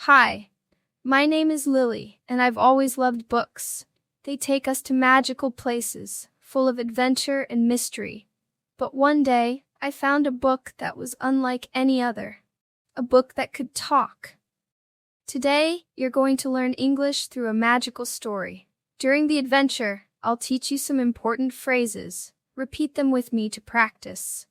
Hi, my name is Lily, and I've always loved books. They take us to magical places, full of adventure and mystery. But one day, I found a book that was unlike any other. A book that could talk. Today, you're going to learn English through a magical story. During the adventure, I'll teach you some important phrases. Repeat them with me to practice.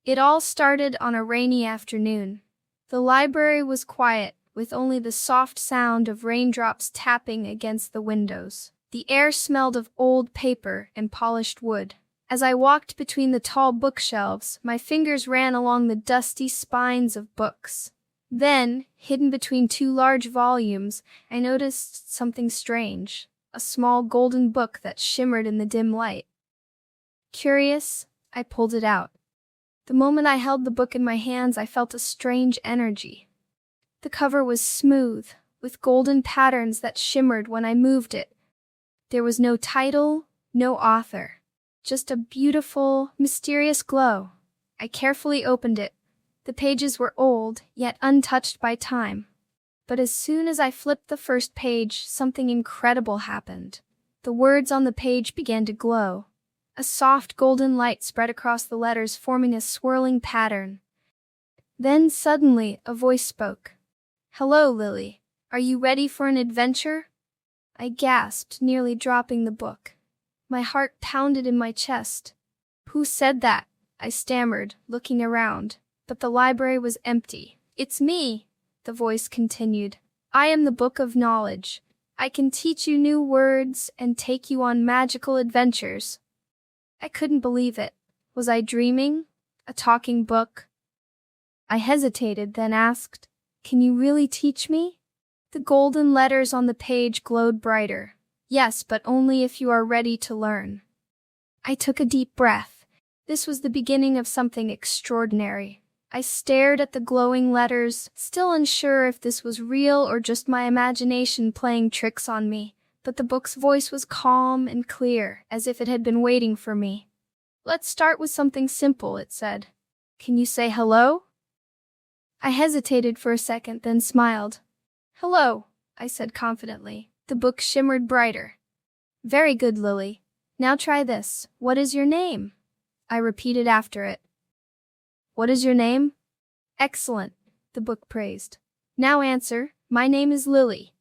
It all started on a rainy afternoon. The library was quiet, with only the soft sound of raindrops tapping against the windows. The air smelled of old paper and polished wood. As I walked between the tall bookshelves, my fingers ran along the dusty spines of books. Then, hidden between two large volumes, I noticed something strange. A small golden book that shimmered in the dim light. Curious, I pulled it out. The moment I held the book in my hands, I felt a strange energy. The cover was smooth, with golden patterns that shimmered when I moved it. There was no title, no author, just a beautiful, mysterious glow. I carefully opened it. The pages were old, yet untouched by time. But as soon as I flipped the first page, something incredible happened. The words on the page began to glow. A soft golden light spread across the letters, forming a swirling pattern. Then suddenly, a voice spoke. "Hello, Lily. Are you ready for an adventure?" I gasped, nearly dropping the book. My heart pounded in my chest. "Who said that?" I stammered, looking around. But the library was empty. "It's me," the voice continued. "I am the Book of Knowledge. I can teach you new words and take you on magical adventures." I couldn't believe it. Was I dreaming? A talking book? I hesitated, then asked, "Can you really teach me?" The golden letters on the page glowed brighter. "Yes, but only if you are ready to learn." I took a deep breath. This was the beginning of something extraordinary. I stared at the glowing letters, still unsure if this was real or just my imagination playing tricks on me. But the book's voice was calm and clear, as if it had been waiting for me. "Let's start with something simple," it said. "Can you say hello?" I hesitated for a second, then smiled. "Hello," I said confidently. The book shimmered brighter. "Very good, Lily. Now try this. What is your name?" I repeated after it. "What is your name?" "Excellent," the book praised. "Now answer, 'My name is Lily.'"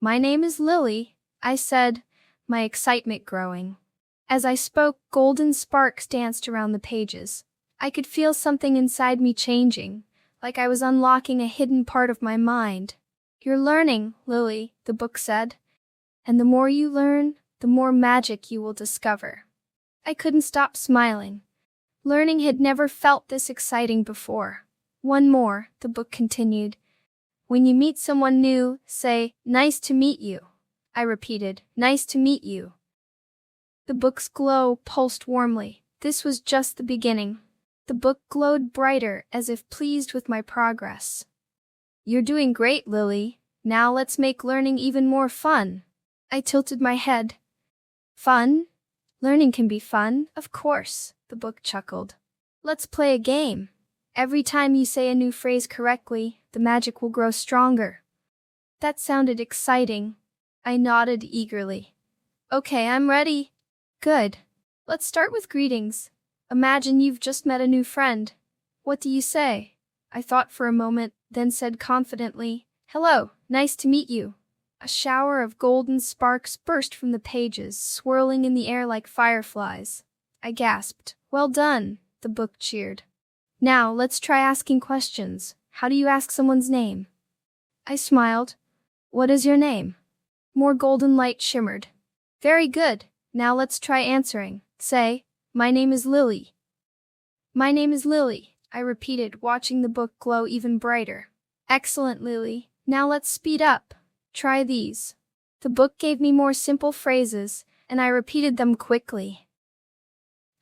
"My name is Lily," I said, my excitement growing. As I spoke, golden sparks danced around the pages. I could feel something inside me changing, like I was unlocking a hidden part of my mind. "You're learning, Lily," the book said. "And the more you learn, the more magic you will discover." I couldn't stop smiling. Learning had never felt this exciting before. "One more," the book continued. "When you meet someone new, say, 'Nice to meet you.'" I repeated, "Nice to meet you." The book's glow pulsed warmly. This was just the beginning. The book glowed brighter, as if pleased with my progress. "You're doing great, Lily. Now let's make learning even more fun." I tilted my head. "Fun? Learning can be fun, of course," the book chuckled. "Let's play a game. Every time you say a new phrase correctly, the magic will grow stronger." That sounded exciting. I nodded eagerly. "Okay, I'm ready." "Good. Let's start with greetings. Imagine you've just met a new friend. What do you say?" I thought for a moment, then said confidently, "Hello, nice to meet you." A shower of golden sparks burst from the pages, swirling in the air like fireflies. I gasped. "Well done," the book cheered. "Now, let's try asking questions. How do you ask someone's name?" I smiled. "What is your name?" More golden light shimmered. "Very good. Now let's try answering. Say, 'My name is Lily.'" "My name is Lily," I repeated, watching the book glow even brighter. "Excellent, Lily. Now let's speed up. Try these." The book gave me more simple phrases, and I repeated them quickly.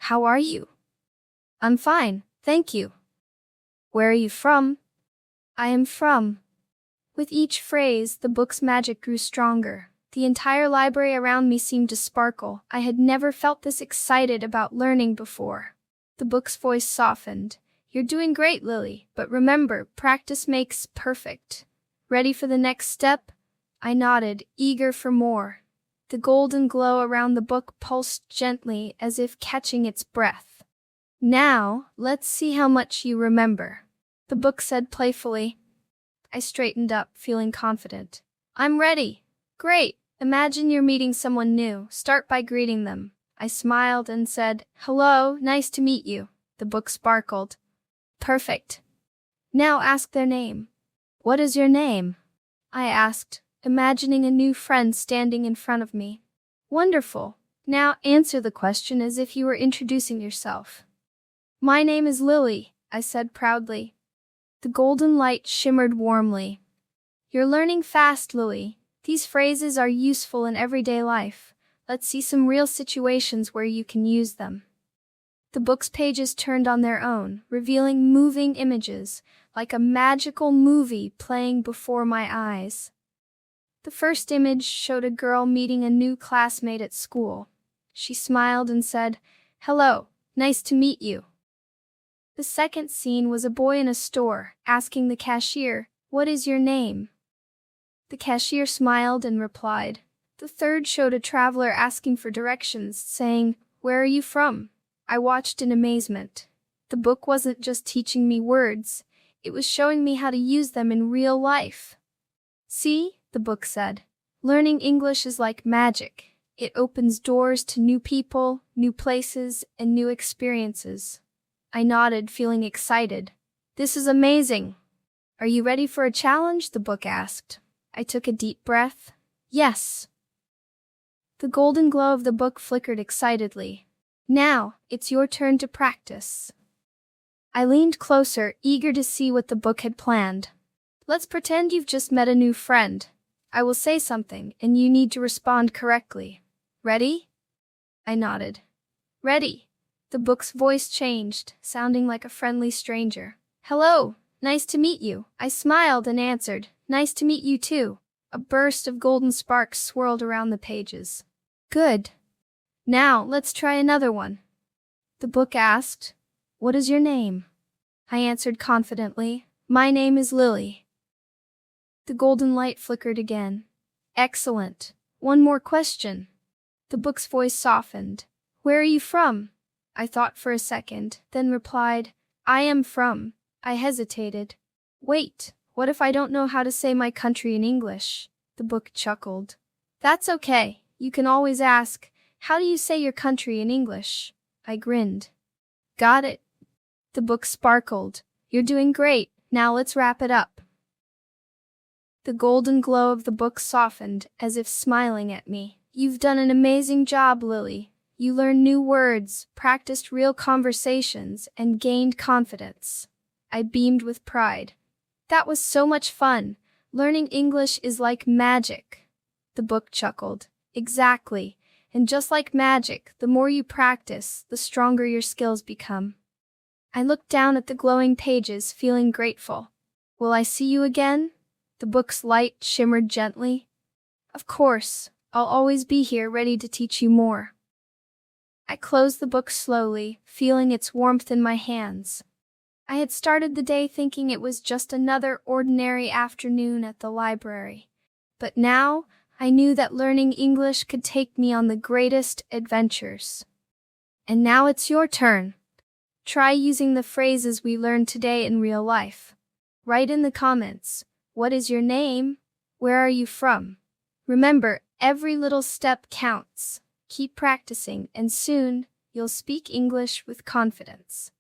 "How are you?" "I'm fine, thank you." "Where are you from?" "I am from." With each phrase, the book's magic grew stronger. The entire library around me seemed to sparkle. I had never felt this excited about learning before. The book's voice softened. "You're doing great, Lily, but remember, practice makes perfect. Ready for the next step? I nodded, eager for more. The golden glow around the book pulsed gently as if catching its breath. Now, let's see how much you remember, the book said playfully. I straightened up, feeling confident. I'm ready. Great. Imagine you're meeting someone new. Start by greeting them. I smiled and said, Hello, nice to meet you. The book sparkled. Perfect. Now ask their name. What is your name? I asked, imagining a new friend standing in front of me. Wonderful. Now answer the question as if you were introducing yourself. My name is Lily, I said proudly. The golden light shimmered warmly. You're learning fast, Lily. These phrases are useful in everyday life. Let's see some real situations where you can use them. The book's pages turned on their own, revealing moving images, like a magical movie playing before my eyes. The first image showed a girl meeting a new classmate at school. She smiled and said, Hello, nice to meet you. The second scene was a boy in a store, asking the cashier, What is your name? The cashier smiled and replied. The third showed a traveler asking for directions, saying, Where are you from? I watched in amazement. The book wasn't just teaching me words, it was showing me how to use them in real life. See, the book said, learning English is like magic. It opens doors to new people, new places, and new experiences. I nodded, feeling excited. This is amazing. Are you ready for a challenge? The book asked. I took a deep breath. Yes. The golden glow of the book flickered excitedly. Now, it's your turn to practice. I leaned closer, eager to see what the book had planned. Let's pretend you've just met a new friend. I will say something, and you need to respond correctly. Ready? I nodded. Ready. The book's voice changed, sounding like a friendly stranger. Hello, nice to meet you. I smiled and answered, Nice to meet you too. A burst of golden sparks swirled around the pages. Good. Now, let's try another one. The book asked, What is your name? I answered confidently, My name is Lily. The golden light flickered again. Excellent. One more question. The book's voice softened. Where are you from? I thought for a second, then replied, I am from. I hesitated. Wait, what if I don't know how to say my country in English? The book chuckled. That's okay. You can always ask, How do you say your country in English? I grinned. Got it. The book sparkled. You're doing great. Now let's wrap it up. The golden glow of the book softened, as if smiling at me. You've done an amazing job, Lily. You learned new words, practiced real conversations, and gained confidence. I beamed with pride. That was so much fun. Learning English is like magic. The book chuckled. Exactly. And just like magic, the more you practice, the stronger your skills become. I looked down at the glowing pages, feeling grateful. Will I see you again? The book's light shimmered gently. Of course, I'll always be here ready to teach you more. I closed the book slowly, feeling its warmth in my hands. I had started the day thinking it was just another ordinary afternoon at the library. But now, I knew that learning English could take me on the greatest adventures. And now it's your turn. Try using the phrases we learned today in real life. Write in the comments, what is your name? Where are you from? Remember, every little step counts. Keep practicing, and soon, you'll speak English with confidence.